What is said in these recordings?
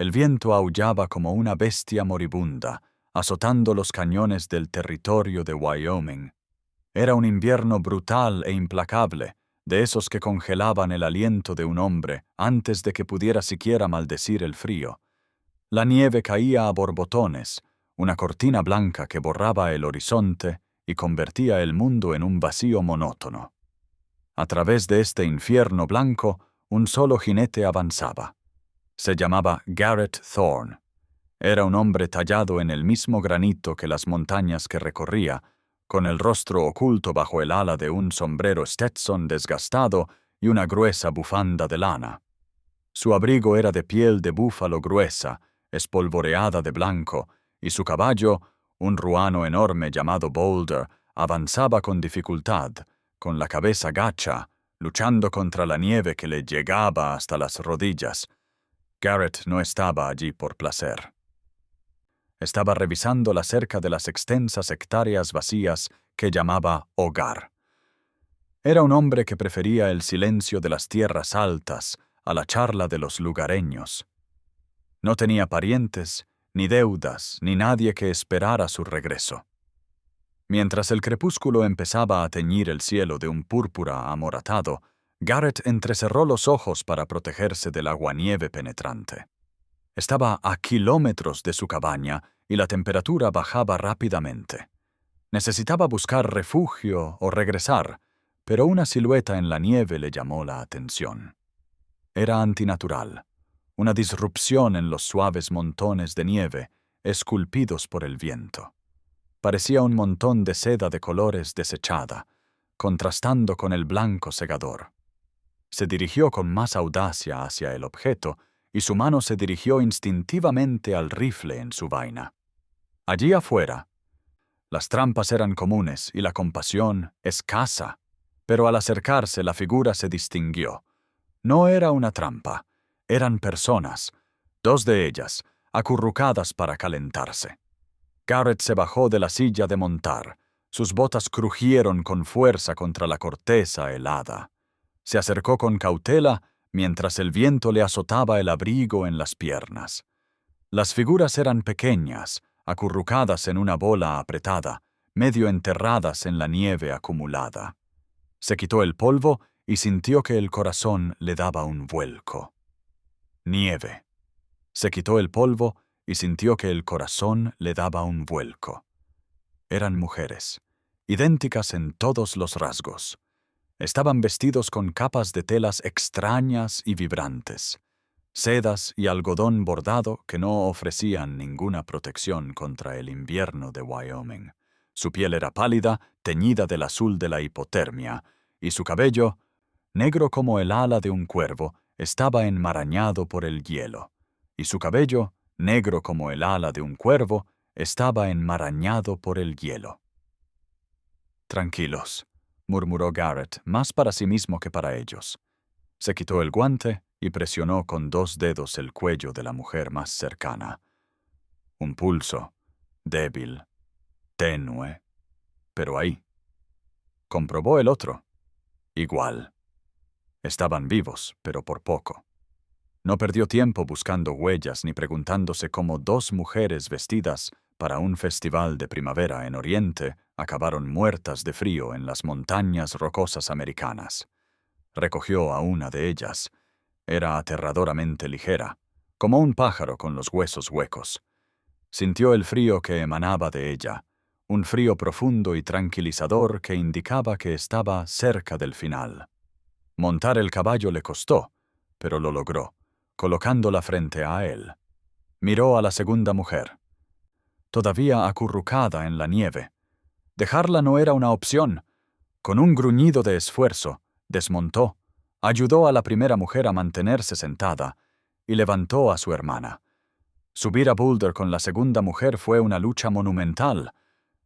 El viento aullaba como una bestia moribunda, azotando los cañones del territorio de Wyoming. Era un invierno brutal e implacable, de esos que congelaban el aliento de un hombre antes de que pudiera siquiera maldecir el frío. La nieve caía a borbotones, una cortina blanca que borraba el horizonte y convertía el mundo en un vacío monótono. A través de este infierno blanco, un solo jinete avanzaba. Se llamaba Garrett Thorne. Era un hombre tallado en el mismo granito que las montañas que recorría, con el rostro oculto bajo el ala de un sombrero Stetson desgastado y una gruesa bufanda de lana. Su abrigo era de piel de búfalo gruesa, espolvoreada de blanco, y su caballo, un ruano enorme llamado Boulder, avanzaba con dificultad, con la cabeza gacha, luchando contra la nieve que le llegaba hasta las rodillas. Garrett no estaba allí por placer. Estaba revisando la cerca de las extensas hectáreas vacías que llamaba hogar. Era un hombre que prefería el silencio de las tierras altas a la charla de los lugareños. No tenía parientes, ni deudas, ni nadie que esperara su regreso. Mientras el crepúsculo empezaba a teñir el cielo de un púrpura amoratado, Garrett entrecerró los ojos para protegerse del aguanieve penetrante. Estaba a kilómetros de su cabaña y la temperatura bajaba rápidamente. Necesitaba buscar refugio o regresar, pero una silueta en la nieve le llamó la atención. Era antinatural, una disrupción en los suaves montones de nieve, esculpidos por el viento. Parecía un montón de seda de colores desechada, contrastando con el blanco segador. Se dirigió con más audacia hacia el objeto, y su mano se dirigió instintivamente al rifle en su vaina. Allí afuera, las trampas eran comunes y la compasión escasa, pero al acercarse la figura se distinguió. No era una trampa, eran personas, dos de ellas, acurrucadas para calentarse. Garrett se bajó de la silla de montar, sus botas crujieron con fuerza contra la corteza helada. Se acercó con cautela mientras el viento le azotaba el abrigo en las piernas. Las figuras eran pequeñas, acurrucadas en una bola apretada, medio enterradas en la nieve acumulada. Se quitó el polvo y sintió que el corazón le daba un vuelco. Nieve. Se quitó el polvo y sintió que el corazón le daba un vuelco. Eran mujeres, idénticas en todos los rasgos. Estaban vestidos con capas de telas extrañas y vibrantes, sedas y algodón bordado que no ofrecían ninguna protección contra el invierno de Wyoming. Su piel era pálida, teñida del azul de la hipotermia, y su cabello, negro como el ala de un cuervo, estaba enmarañado por el hielo. Y su cabello, negro como el ala de un cuervo, estaba enmarañado por el hielo. «Tranquilos», murmuró Garrett, más para sí mismo que para ellos. Se quitó el guante y presionó con 2 dedos el cuello de la mujer más cercana. Un pulso, débil, tenue, pero ahí. Comprobó el otro. Igual. Estaban vivos, pero por poco. No perdió tiempo buscando huellas ni preguntándose cómo 2 mujeres vestidas para un festival de primavera en Oriente acabaron muertas de frío en las montañas rocosas americanas. Recogió a una de ellas. Era aterradoramente ligera, como un pájaro con los huesos huecos. Sintió el frío que emanaba de ella, un frío profundo y tranquilizador que indicaba que estaba cerca del final. Montar el caballo le costó, pero lo logró, colocándola frente a él. Miró a la segunda mujer, todavía acurrucada en la nieve. Dejarla no era una opción. Con un gruñido de esfuerzo, desmontó, ayudó a la primera mujer a mantenerse sentada y levantó a su hermana. Subir a Boulder con la segunda mujer fue una lucha monumental,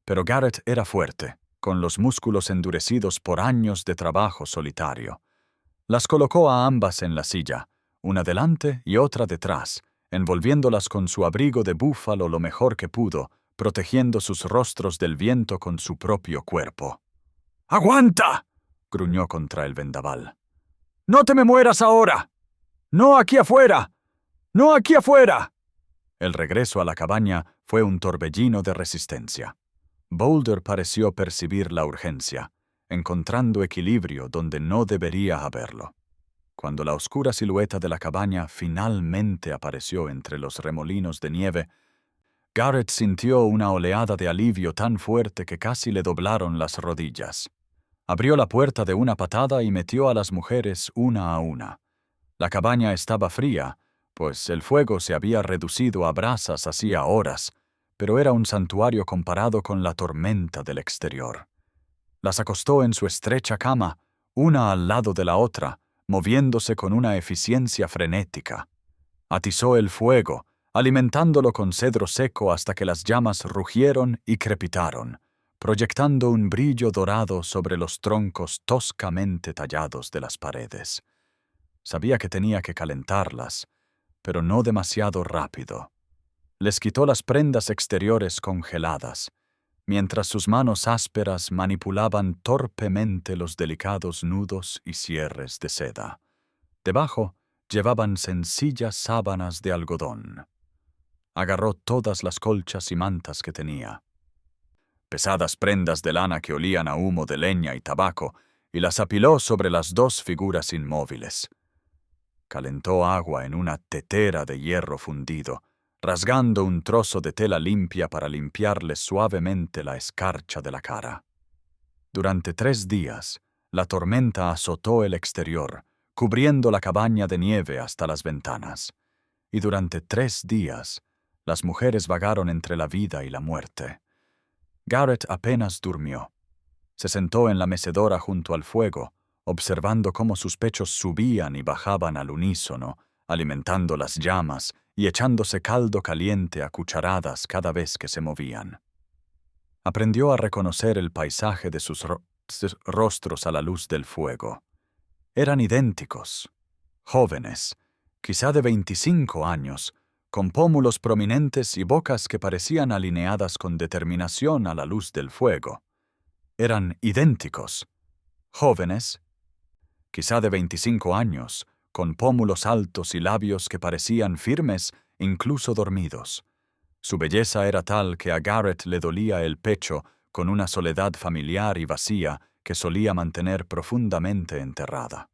pero Garrett era fuerte, con los músculos endurecidos por años de trabajo solitario. Las colocó a ambas en la silla, una delante y otra detrás, envolviéndolas con su abrigo de búfalo lo mejor que pudo, protegiendo sus rostros del viento con su propio cuerpo. «¡Aguanta!», gruñó contra el vendaval. «¡No te me mueras ahora! ¡No aquí afuera! ¡No aquí afuera! El regreso a la cabaña fue un torbellino de resistencia. Boulder pareció percibir la urgencia, encontrando equilibrio donde no debería haberlo. Cuando la oscura silueta de la cabaña finalmente apareció entre los remolinos de nieve, Garrett sintió una oleada de alivio tan fuerte que casi le doblaron las rodillas. Abrió la puerta de una patada y metió a las mujeres una a una. La cabaña estaba fría, pues el fuego se había reducido a brasas hacía horas, pero era un santuario comparado con la tormenta del exterior. Las acostó en su estrecha cama, una al lado de la otra, moviéndose con una eficiencia frenética. Atizó el fuego, alimentándolo con cedro seco hasta que las llamas rugieron y crepitaron, proyectando un brillo dorado sobre los troncos toscamente tallados de las paredes. Sabía que tenía que calentarlas, pero no demasiado rápido. Les quitó las prendas exteriores congeladas, mientras sus manos ásperas manipulaban torpemente los delicados nudos y cierres de seda. Debajo llevaban sencillas sábanas de algodón. Agarró todas las colchas y mantas que tenía. Pesadas prendas de lana que olían a humo de leña y tabaco, y las apiló sobre las dos figuras inmóviles. Calentó agua en una tetera de hierro fundido, rasgando un trozo de tela limpia para limpiarle suavemente la escarcha de la cara. Durante 3 días, la tormenta azotó el exterior, cubriendo la cabaña de nieve hasta las ventanas. Y durante 3 días, las mujeres vagaron entre la vida y la muerte. Garrett apenas durmió. Se sentó en la mecedora junto al fuego, observando cómo sus pechos subían y bajaban al unísono, alimentando las llamas y echándose caldo caliente a cucharadas cada vez que se movían. Aprendió a reconocer el paisaje de sus rostros a la luz del fuego. Eran idénticos, jóvenes, quizá de 25 años, con pómulos prominentes y bocas que parecían alineadas con determinación a la luz del fuego. Eran idénticos, jóvenes, quizá de 25 años, con pómulos altos y labios que parecían firmes, incluso dormidos. Su belleza era tal que a Garrett le dolía el pecho con una soledad familiar y vacía que solía mantener profundamente enterrada.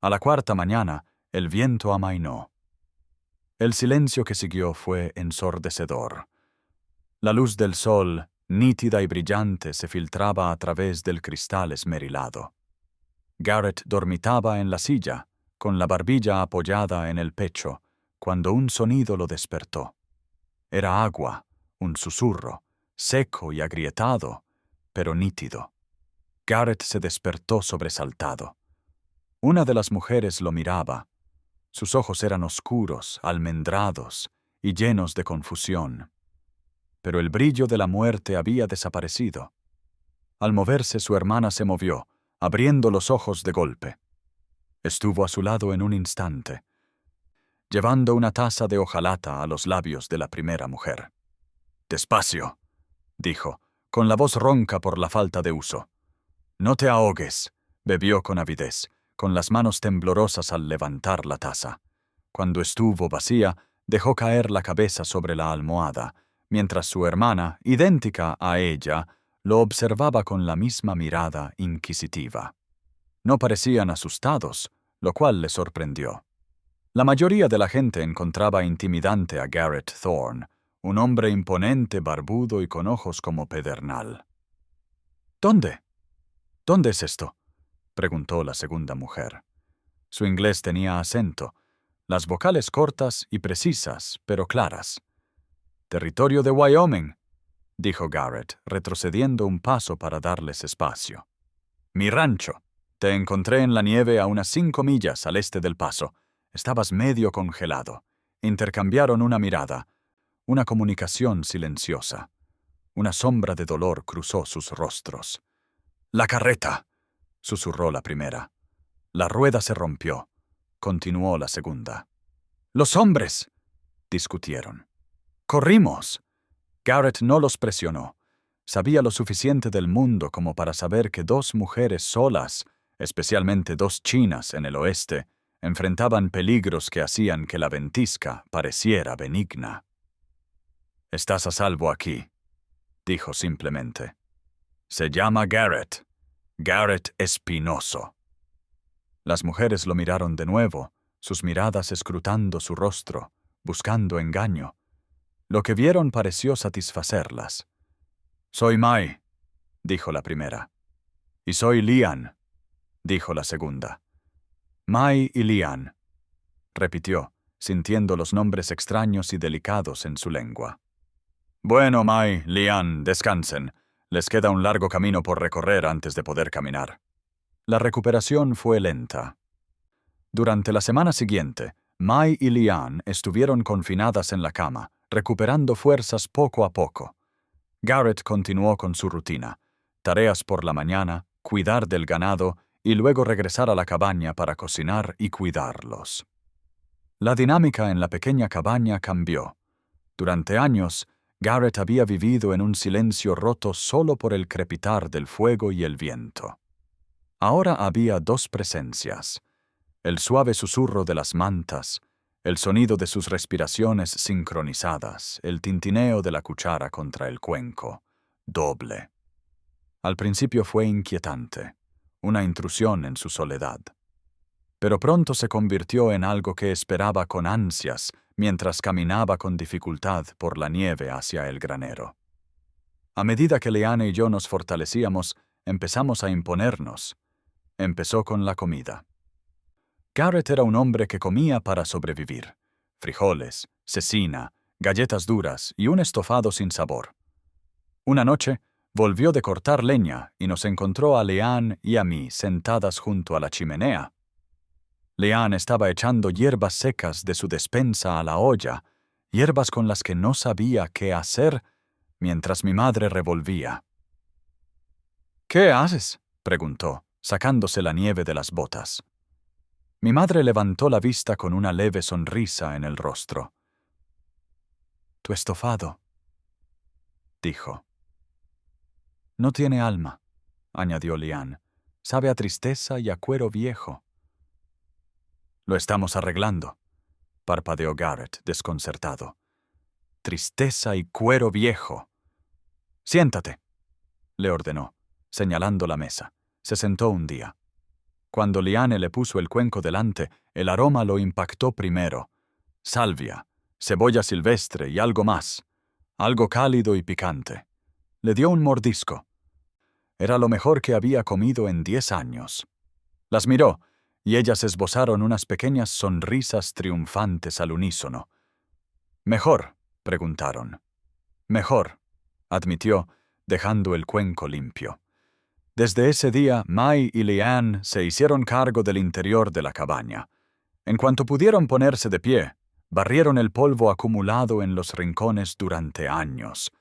A la 4ª mañana, el viento amainó. El silencio que siguió fue ensordecedor. La luz del sol, nítida y brillante, se filtraba a través del cristal esmerilado. Garrett dormitaba en la silla, con la barbilla apoyada en el pecho, cuando un sonido lo despertó. Era agua, un susurro, seco y agrietado, pero nítido. Garrett se despertó sobresaltado. Una de las mujeres lo miraba. Sus ojos eran oscuros, almendrados y llenos de confusión. Pero el brillo de la muerte había desaparecido. Al moverse, su hermana se movió, abriendo los ojos de golpe. Estuvo a su lado en un instante, llevando una taza de hojalata a los labios de la primera mujer. «Despacio», dijo, con la voz ronca por la falta de uso. «No te ahogues», bebió con avidez, con las manos temblorosas al levantar la taza. Cuando estuvo vacía, dejó caer la cabeza sobre la almohada, mientras su hermana, idéntica a ella, lo observaba con la misma mirada inquisitiva. No parecían asustados, lo cual le sorprendió. La mayoría de la gente encontraba intimidante a Garrett Thorne, un hombre imponente, barbudo y con ojos como pedernal. «¿Dónde? ¿Dónde es esto?», preguntó la segunda mujer. Su inglés tenía acento, las vocales cortas y precisas, pero claras. «Territorio de Wyoming», dijo Garrett, retrocediendo un paso para darles espacio. «Mi rancho. Te encontré en la nieve a unas 5 millas al este del paso. Estabas medio congelado. Intercambiaron una mirada, una comunicación silenciosa. Una sombra de dolor cruzó sus rostros. «La carreta», susurró la primera. «La rueda se rompió», continuó la segunda. «Los hombres», discutieron. «Corrimos». Garrett no los presionó. Sabía lo suficiente del mundo como para saber que 2 mujeres solas, especialmente 2 chinas en el oeste, Enfrentaban peligros que hacían que la ventisca pareciera benigna. «Estás a salvo aquí», dijo simplemente. «Se llama Garrett. Garrett Espinoso». Las mujeres lo miraron de nuevo, sus miradas escrutando su rostro, buscando engaño. Lo que vieron pareció satisfacerlas. «Soy Mai», dijo la primera. «Y soy Lian», dijo la segunda. «Mai y Lian», repitió, sintiendo los nombres extraños y delicados en su lengua. «Bueno, Mai, Lian, descansen. Les queda un largo camino por recorrer antes de poder caminar». La recuperación fue lenta. Durante la semana siguiente, Mai y Lian estuvieron confinadas en la cama, recuperando fuerzas poco a poco. Garrett continuó con su rutina: tareas por la mañana, cuidar del ganado y luego regresar a la cabaña para cocinar y cuidarlos. La dinámica en la pequeña cabaña cambió. Durante años, Garrett había vivido en un silencio roto solo por el crepitar del fuego y el viento. Ahora había dos presencias: el suave susurro de las mantas, el sonido de sus respiraciones sincronizadas, el tintineo de la cuchara contra el cuenco, doble. Al principio fue inquietante, una intrusión en su soledad. Pero pronto se convirtió en algo que esperaba con ansias mientras caminaba con dificultad por la nieve hacia el granero. A medida que Liane y yo nos fortalecíamos, empezamos a imponernos. Empezó con la comida. Garrett era un hombre que comía para sobrevivir: frijoles, cecina, galletas duras y un estofado sin sabor. Una noche, volvió de cortar leña y nos encontró a Lian y a mí sentadas junto a la chimenea. Lian estaba echando hierbas secas de su despensa a la olla, hierbas con las que no sabía qué hacer, mientras mi madre revolvía. «¿Qué haces?», preguntó, sacándose la nieve de las botas. Mi madre levantó la vista con una leve sonrisa en el rostro. «Tu estofado», dijo. «No tiene alma», añadió Lian. «Sabe a tristeza y a cuero viejo». «Lo estamos arreglando», parpadeó Garrett, desconcertado. «Tristeza y cuero viejo». «Siéntate», le ordenó, señalando la mesa. Se sentó un día. Cuando Liane le puso el cuenco delante, el aroma lo impactó primero. Salvia, cebolla silvestre y algo más. Algo cálido y picante. Le dio un mordisco. Era lo mejor que había comido en 10 años. Las miró, y ellas esbozaron unas pequeñas sonrisas triunfantes al unísono. «¿Mejor?», preguntaron. «Mejor», admitió, dejando el cuenco limpio. Desde ese día, Mai y Lian se hicieron cargo del interior de la cabaña. En cuanto pudieron ponerse de pie, barrieron el polvo acumulado en los rincones durante años.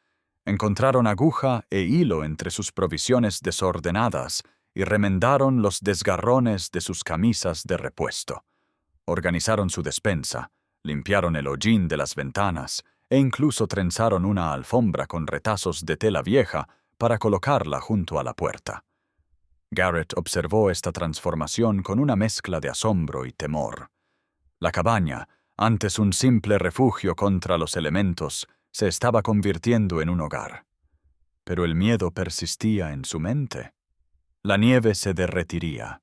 Encontraron aguja e hilo entre sus provisiones desordenadas y remendaron los desgarrones de sus camisas de repuesto. Organizaron su despensa, limpiaron el hollín de las ventanas e incluso trenzaron una alfombra con retazos de tela vieja para colocarla junto a la puerta. Garrett observó esta transformación con una mezcla de asombro y temor. La cabaña, antes un simple refugio contra los elementos, se estaba convirtiendo en un hogar. Pero el miedo persistía en su mente. La nieve se derretiría.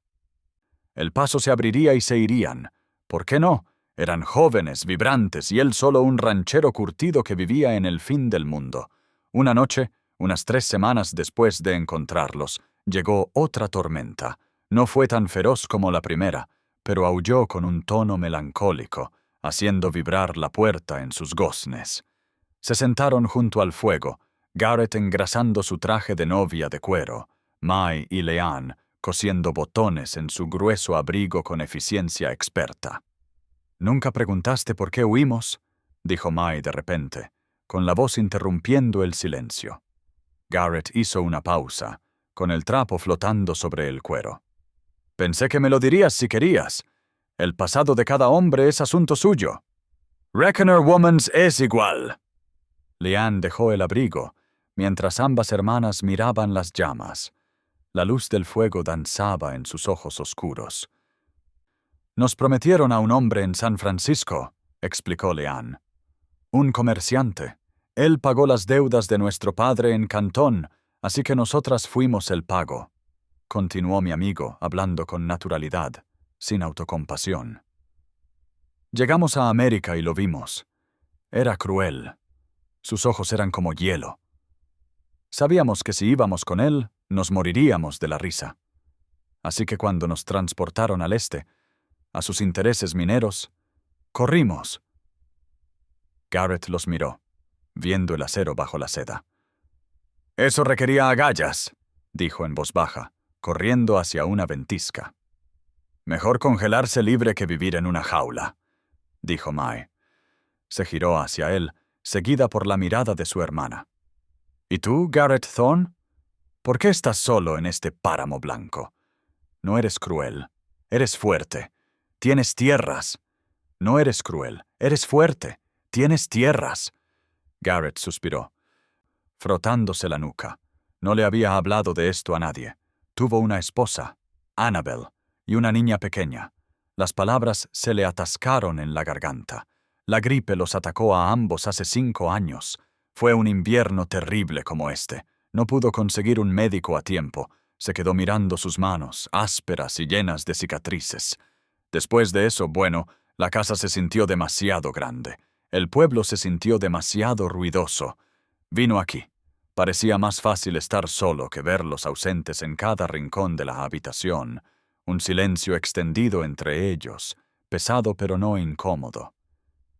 El paso se abriría y se irían. ¿Por qué no? Eran jóvenes, vibrantes, y él solo un ranchero curtido que vivía en el fin del mundo. Una noche, unas 3 semanas después de encontrarlos, llegó otra tormenta. No fue tan feroz como la primera, pero aulló con un tono melancólico, haciendo vibrar la puerta en sus goznes. Se sentaron junto al fuego, Garrett engrasando su traje de novia de cuero, Mai y Lian cosiendo botones en su grueso abrigo con eficiencia experta. «¿Nunca preguntaste por qué huimos?», dijo Mai de repente, con la voz interrumpiendo el silencio. Garrett hizo una pausa, con el trapo flotando sobre el cuero. «Pensé que me lo dirías si querías. El pasado de cada hombre es asunto suyo. Reckoner Woman's es igual». Lian dejó el abrigo, mientras ambas hermanas miraban las llamas. La luz del fuego danzaba en sus ojos oscuros. Nos prometieron a un hombre en San Francisco, explicó Leanne. Un comerciante. Él pagó las deudas de nuestro padre en Cantón, así que nosotras fuimos el pago. Continuó mi amigo, hablando con naturalidad, sin autocompasión. Llegamos a América y lo vimos. Era cruel. Sus ojos eran como hielo. Sabíamos que si íbamos con él, nos moriríamos de la risa. Así que cuando nos transportaron al este, a sus intereses mineros, corrimos. Garrett los miró, viendo el acero bajo la seda. Eso requería agallas, dijo en voz baja, corriendo hacia una ventisca. Mejor congelarse libre que vivir en una jaula, dijo Mae. Se giró hacia él, seguida por la mirada de su hermana. ¿Y tú, Garrett Thorne? ¿Por qué estás solo en este páramo blanco? No eres cruel, eres fuerte. Tienes tierras. No eres cruel, eres fuerte. Tienes tierras. Garrett suspiró, frotándose la nuca. No le había hablado de esto a nadie. Tuvo una esposa, Annabel, y una niña pequeña. Las palabras se le atascaron en la garganta. La gripe los atacó a ambos hace 5 años. Fue un invierno terrible como este. No pudo conseguir un médico a tiempo. Se quedó mirando sus manos, ásperas y llenas de cicatrices. Después de eso, bueno, la casa se sintió demasiado grande. El pueblo se sintió demasiado ruidoso. Vino aquí. Parecía más fácil estar solo que verlos ausentes en cada rincón de la habitación. Un silencio extendido entre ellos, pesado pero no incómodo.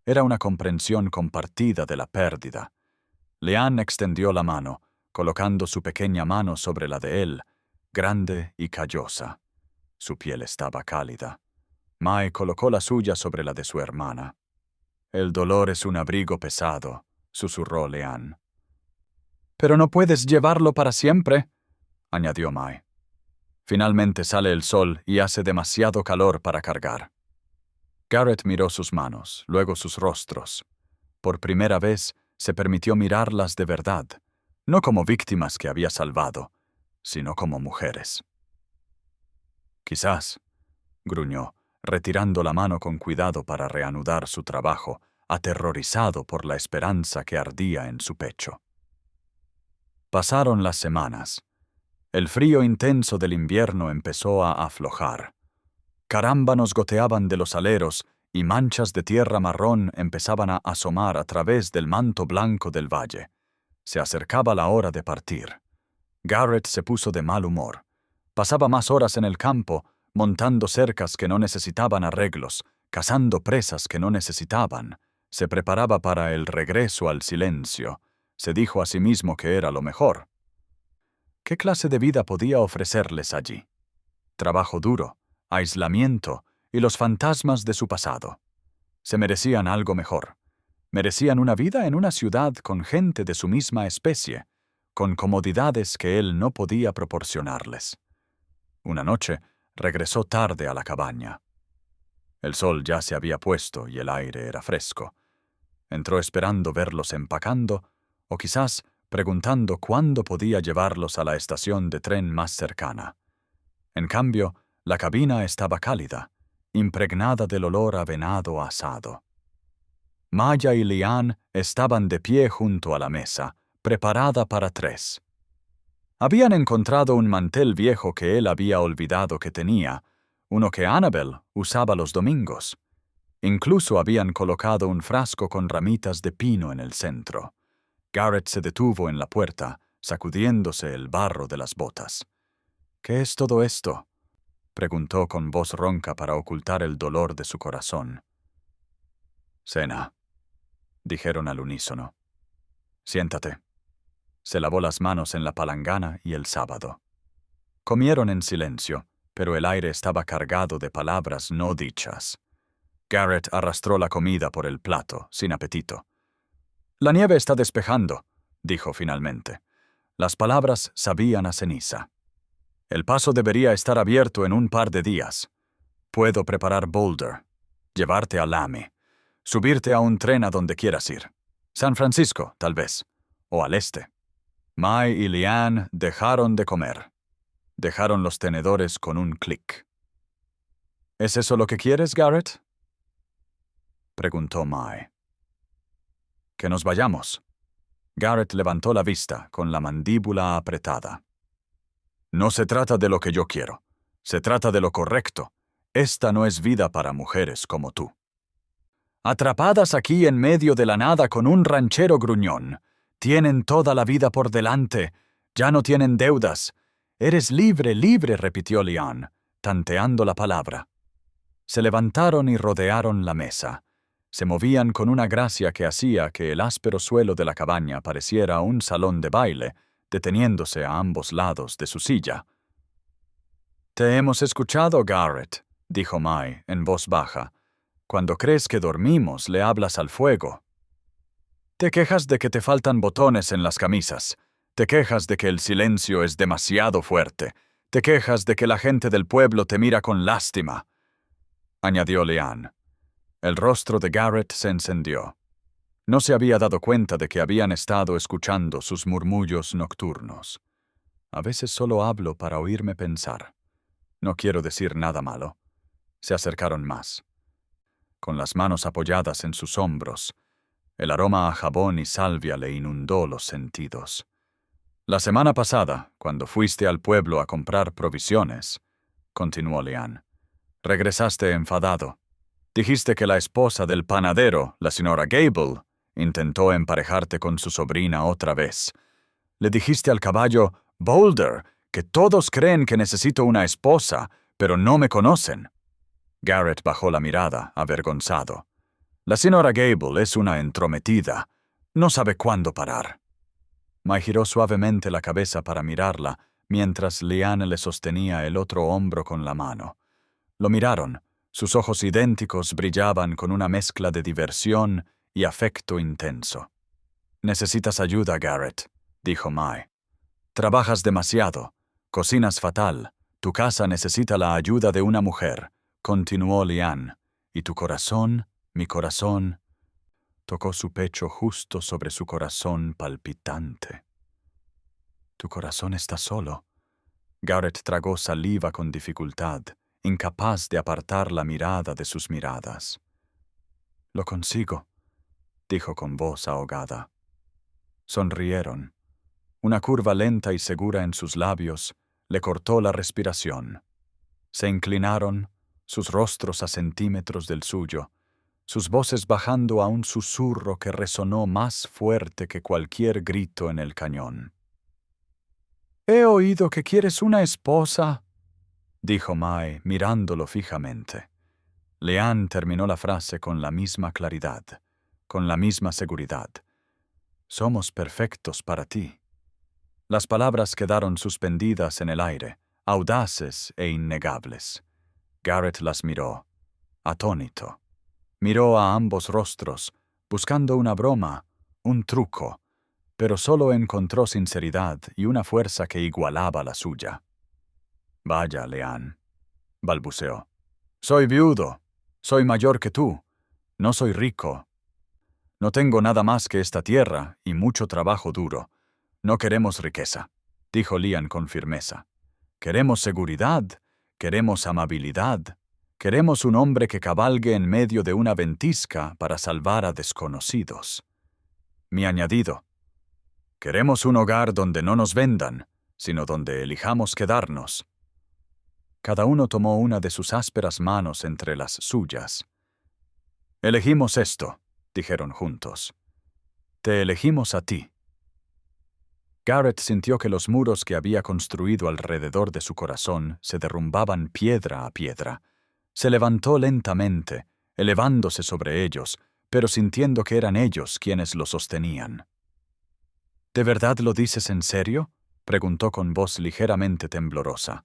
Era una comprensión compartida de la pérdida. Leanne extendió la mano, colocando su pequeña mano sobre la de él, grande y callosa. Su piel estaba cálida. Mae colocó la suya sobre la de su hermana. El dolor es un abrigo pesado, susurró Leanne. Pero no puedes llevarlo para siempre, añadió Mae. Finalmente sale el sol y hace demasiado calor para cargar. Garrett miró sus manos, luego sus rostros. Por primera vez se permitió mirarlas de verdad, no como víctimas que había salvado, sino como mujeres. Quizás, gruñó, retirando la mano con cuidado para reanudar su trabajo, aterrorizado por la esperanza que ardía en su pecho. Pasaron las semanas. El frío intenso del invierno empezó a aflojar. Carámbanos goteaban de los aleros y manchas de tierra marrón empezaban a asomar a través del manto blanco del valle. Se acercaba la hora de partir. Garrett se puso de mal humor. Pasaba más horas en el campo, montando cercas que no necesitaban arreglos, cazando presas que no necesitaban. Se preparaba para el regreso al silencio. Se dijo a sí mismo que era lo mejor. ¿Qué clase de vida podía ofrecerles allí? Trabajo duro, aislamiento y los fantasmas de su pasado. Se merecían algo mejor. Merecían una vida en una ciudad con gente de su misma especie, con comodidades que él no podía proporcionarles. Una noche, regresó tarde a la cabaña. El sol ya se había puesto y el aire era fresco. Entró esperando verlos empacando, o quizás preguntando cuándo podía llevarlos a la estación de tren más cercana. En cambio, la cabina estaba cálida, impregnada del olor a venado asado. Maya y Leanne estaban de pie junto a la mesa, preparada para 3. Habían encontrado un mantel viejo que él había olvidado que tenía, uno que Annabel usaba los domingos. Incluso habían colocado un frasco con ramitas de pino en el centro. Garrett se detuvo en la puerta, sacudiéndose el barro de las botas. ¿Qué es todo esto?, preguntó con voz ronca para ocultar el dolor de su corazón. Cena, dijeron al unísono. Siéntate. Se lavó las manos en la palangana y el sábado. Comieron en silencio, pero el aire estaba cargado de palabras no dichas. Garrett arrastró la comida por el plato, sin apetito. La nieve está despejando, dijo finalmente. Las palabras sabían a ceniza. El paso debería estar abierto en un par de días. Puedo preparar Boulder, llevarte a Lamy, subirte a un tren a donde quieras ir. San Francisco, tal vez, o al este. Mae y Leanne dejaron de comer. Dejaron los tenedores con un clic. ¿Es eso lo que quieres, Garrett? Preguntó Mae. Que nos vayamos. Garrett levantó la vista, con la mandíbula apretada. No se trata de lo que yo quiero. Se trata de lo correcto. Esta no es vida para mujeres como tú. Atrapadas aquí en medio de la nada con un ranchero gruñón. Tienen toda la vida por delante. Ya no tienen deudas. Eres libre, libre, repitió Lian, tanteando la palabra. Se levantaron y rodearon la mesa. Se movían con una gracia que hacía que el áspero suelo de la cabaña pareciera un salón de baile, deteniéndose a ambos lados de su silla. «Te hemos escuchado, Garrett», dijo Mae en voz baja. «Cuando crees que dormimos, le hablas al fuego. Te quejas de que te faltan botones en las camisas. Te quejas de que el silencio es demasiado fuerte. Te quejas de que la gente del pueblo te mira con lástima», añadió Lian. El rostro de Garrett se encendió. No se había dado cuenta de que habían estado escuchando sus murmullos nocturnos. A veces solo hablo para oírme pensar. No quiero decir nada malo. Se acercaron más. Con las manos apoyadas en sus hombros, el aroma a jabón y salvia le inundó los sentidos. La semana pasada, cuando fuiste al pueblo a comprar provisiones, continuó Lian, regresaste enfadado. Dijiste que la esposa del panadero, la señora Gable, intentó emparejarte con su sobrina otra vez. Le dijiste al caballo, Boulder, que todos creen que necesito una esposa, pero no me conocen. Garrett bajó la mirada, avergonzado. La señora Gable es una entrometida. No sabe cuándo parar. Mae giró suavemente la cabeza para mirarla, mientras Lian le sostenía el otro hombro con la mano. Lo miraron. Sus ojos idénticos brillaban con una mezcla de diversión y afecto intenso. «Necesitas ayuda, Garrett», dijo Mae. «Trabajas demasiado. Cocinas fatal. Tu casa necesita la ayuda de una mujer», continuó Lian. «Y tu corazón, mi corazón», tocó su pecho justo sobre su corazón palpitante. «Tu corazón está solo». Garrett tragó saliva con dificultad, incapaz de apartar la mirada de sus miradas. «Lo consigo», dijo con voz ahogada. Sonrieron. Una curva lenta y segura en sus labios le cortó la respiración. Se inclinaron, sus rostros a centímetros del suyo, sus voces bajando a un susurro que resonó más fuerte que cualquier grito en el cañón. «He oído que quieres una esposa», dijo Mae, mirándolo fijamente. Lian terminó la frase con la misma claridad, con la misma seguridad. «Somos perfectos para ti». Las palabras quedaron suspendidas en el aire, audaces e innegables. Garrett las miró, atónito. Miró a ambos rostros, buscando una broma, un truco, pero solo encontró sinceridad y una fuerza que igualaba la suya. «Vaya, Lian», balbuceó. «Soy viudo. Soy mayor que tú. No soy rico. No tengo nada más que esta tierra y mucho trabajo duro. No queremos riqueza», dijo Lian con firmeza. «Queremos seguridad, queremos amabilidad, queremos un hombre que cabalgue en medio de una ventisca para salvar a desconocidos». Mi añadido: «Queremos un hogar donde no nos vendan, sino donde elijamos quedarnos». Cada uno tomó una de sus ásperas manos entre las suyas. «Elegimos esto», dijeron juntos. «Te elegimos a ti». Garrett sintió que los muros que había construido alrededor de su corazón se derrumbaban piedra a piedra. Se levantó lentamente, elevándose sobre ellos, pero sintiendo que eran ellos quienes lo sostenían. «¿De verdad lo dices en serio?», preguntó con voz ligeramente temblorosa.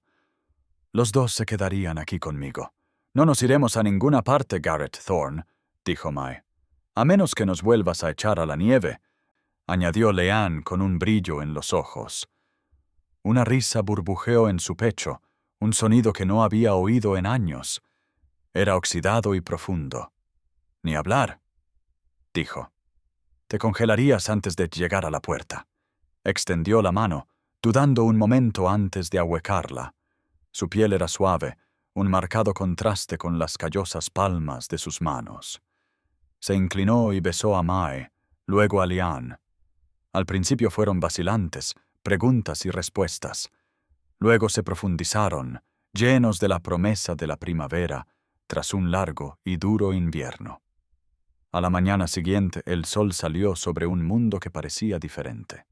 «Los dos se quedarían aquí conmigo. No nos iremos a ninguna parte, Garrett Thorne», dijo Mae. «A menos que nos vuelvas a echar a la nieve», añadió Lian con un brillo en los ojos. Una risa burbujeó en su pecho, un sonido que no había oído en años. Era oxidado y profundo. «Ni hablar», dijo. «Te congelarías antes de llegar a la puerta». Extendió la mano, dudando un momento antes de ahuecarla. Su piel era suave, un marcado contraste con las callosas palmas de sus manos. Se inclinó y besó a Mae, luego a Lian. Al principio fueron vacilantes, preguntas y respuestas. Luego se profundizaron, llenos de la promesa de la primavera, tras un largo y duro invierno. A la mañana siguiente el sol salió sobre un mundo que parecía diferente.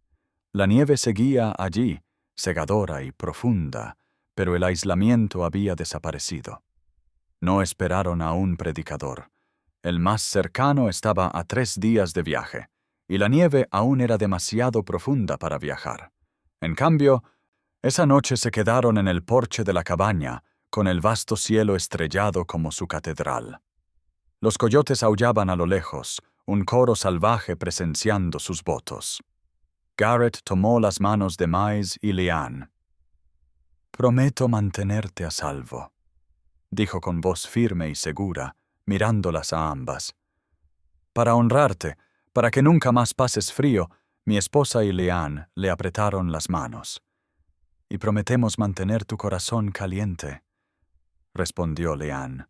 La nieve seguía allí, cegadora y profunda, pero el aislamiento había desaparecido. No esperaron a un predicador. El más cercano estaba a 3 días de viaje, y la nieve aún era demasiado profunda para viajar. En cambio, esa noche se quedaron en el porche de la cabaña, con el vasto cielo estrellado como su catedral. Los coyotes aullaban a lo lejos, un coro salvaje presenciando sus votos. Garrett tomó las manos de Miles y Lian. «Prometo mantenerte a salvo», dijo con voz firme y segura, mirándolas a ambas. «Para honrarte, para que nunca más pases frío», mi esposa y Lian le apretaron las manos. «Y prometemos mantener tu corazón caliente», respondió Lian.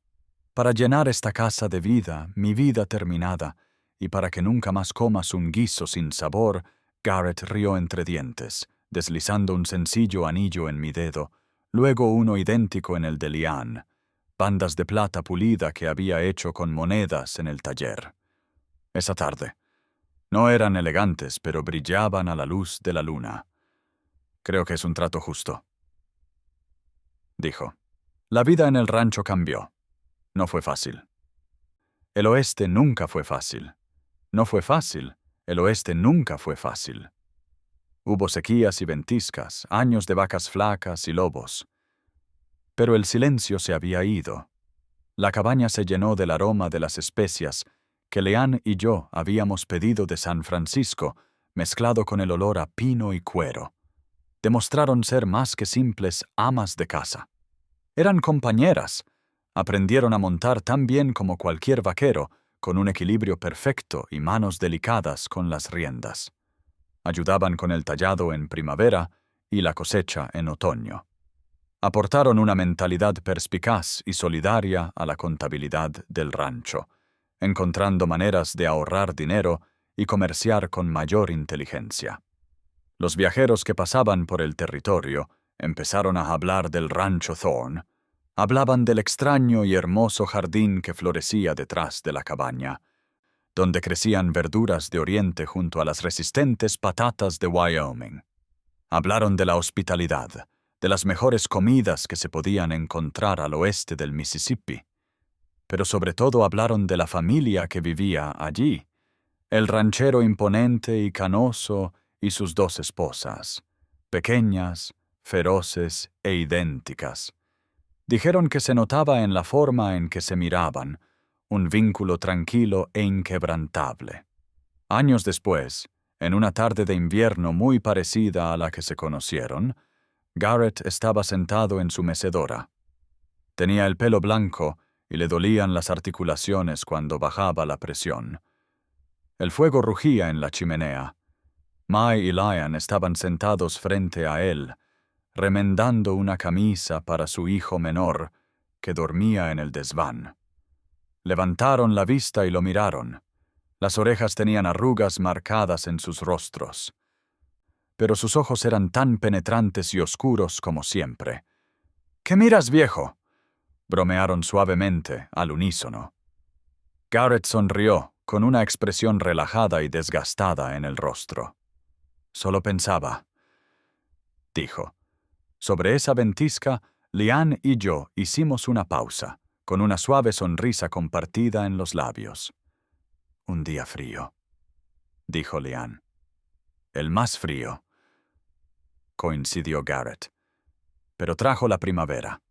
«Para llenar esta casa de vida, mi vida terminada, y para que nunca más comas un guiso sin sabor», Garrett rió entre dientes, deslizando un sencillo anillo en mi dedo, luego uno idéntico en el de Lian, bandas de plata pulida que había hecho con monedas en el taller. Esa tarde. No eran elegantes, pero brillaban a la luz de la luna. «Creo que es un trato justo», dijo. La vida en el rancho cambió. No fue fácil. El oeste nunca fue fácil. No fue fácil. El oeste nunca fue fácil. Hubo sequías y ventiscas, años de vacas flacas y lobos. Pero el silencio se había ido. La cabaña se llenó del aroma de las especias que Lian y yo habíamos pedido de San Francisco, mezclado con el olor a pino y cuero. Demostraron ser más que simples amas de casa. Eran compañeras. Aprendieron a montar tan bien como cualquier vaquero, con un equilibrio perfecto y manos delicadas con las riendas. Ayudaban con el tallado en primavera y la cosecha en otoño. Aportaron una mentalidad perspicaz y solidaria a la contabilidad del rancho, encontrando maneras de ahorrar dinero y comerciar con mayor inteligencia. Los viajeros que pasaban por el territorio empezaron a hablar del rancho Thorne. Hablaban del extraño y hermoso jardín que florecía detrás de la cabaña, donde crecían verduras de Oriente junto a las resistentes patatas de Wyoming. Hablaron de la hospitalidad, de las mejores comidas que se podían encontrar al oeste del Mississippi. Pero sobre todo hablaron de la familia que vivía allí, el ranchero imponente y canoso y sus 2 esposas, pequeñas, feroces e idénticas. Dijeron que se notaba en la forma en que se miraban, un vínculo tranquilo e inquebrantable. Años después, en una tarde de invierno muy parecida a la que se conocieron, Garrett estaba sentado en su mecedora. Tenía el pelo blanco y le dolían las articulaciones cuando bajaba la presión. El fuego rugía en la chimenea. Mae y Lian estaban sentados frente a él, remendando una camisa para su hijo menor, que dormía en el desván. Levantaron la vista y lo miraron. Las orejas tenían arrugas marcadas en sus rostros. Pero sus ojos eran tan penetrantes y oscuros como siempre. «¿Qué miras, viejo?», bromearon suavemente, al unísono. Garrett sonrió, con una expresión relajada y desgastada en el rostro. «Solo pensaba», dijo. Sobre esa ventisca, Lian y yo hicimos una pausa, con una suave sonrisa compartida en los labios. «Un día frío», dijo Lian. «El más frío», coincidió Garrett. «Pero trajo la primavera».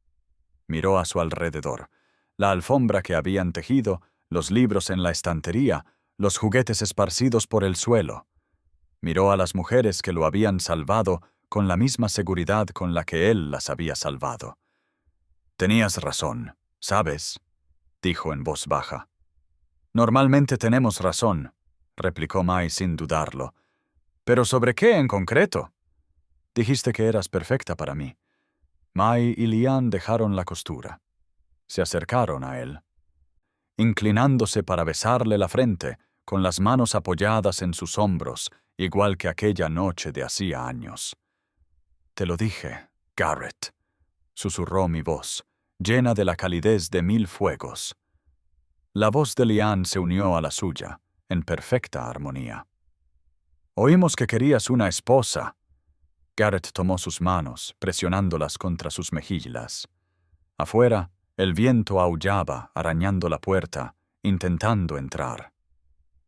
Miró a su alrededor. La alfombra que habían tejido, los libros en la estantería, los juguetes esparcidos por el suelo. Miró a las mujeres que lo habían salvado con la misma seguridad con la que él las había salvado. «Tenías razón, ¿sabes?», dijo en voz baja. «Normalmente tenemos razón», replicó Mai sin dudarlo. «¿Pero sobre qué en concreto?» «Dijiste que eras perfecta para mí». Mai y Lian dejaron la costura. Se acercaron a él, inclinándose para besarle la frente, con las manos apoyadas en sus hombros, igual que aquella noche de hacía años. «Te lo dije, Garrett», susurró mi voz, llena de la calidez de 1000 fuegos. La voz de Liane se unió a la suya, en perfecta armonía. «Oímos que querías una esposa». Garrett tomó sus manos, presionándolas contra sus mejillas. Afuera, el viento aullaba, arañando la puerta, intentando entrar.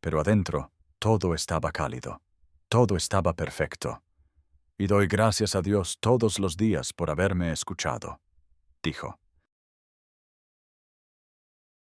Pero adentro, todo estaba cálido, todo estaba perfecto. «Y doy gracias a Dios todos los días por haberme escuchado», dijo.